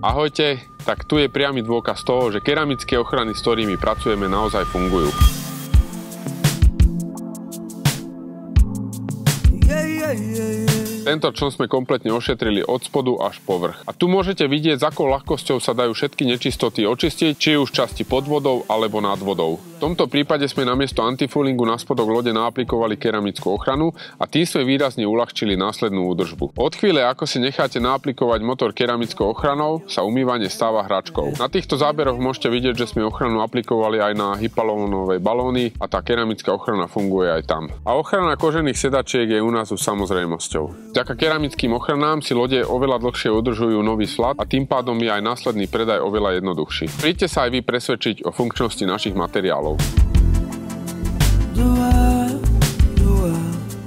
Ahojte, tak tu je priamy dôkaz toho, že keramické ochrany, s ktorými pracujeme, naozaj fungujú. Tento čln sme kompletne ošetrili od spodu až po vrch. A tu môžete vidieť, s akou ľahkosťou sa dajú všetky nečistoty očistiť, či už časti pod vodou alebo nad vodou. V tomto prípade sme namiesto antifoulingu na spodok lode naaplikovali keramickú ochranu a tým sme výrazne uľahčili následnú údržbu. Od chvíle, ako si necháte naaplikovať motor keramickou ochranou, sa umývanie stáva hračkou. Na týchto záberoch môžete vidieť, že sme ochranu aplikovali aj na hypalónové balóny a tá keramická ochrana funguje aj tam. A ochrana kožených sedačiek je u nás už samozrejmosťou. Vďaka keramickým ochranám si lode oveľa dlhšie udržujú nový slad a tým pádom je aj následný predaj oveľa jednoduchší. Príďte sa aj vy presvedčiť o funkčnosti našich materiálov.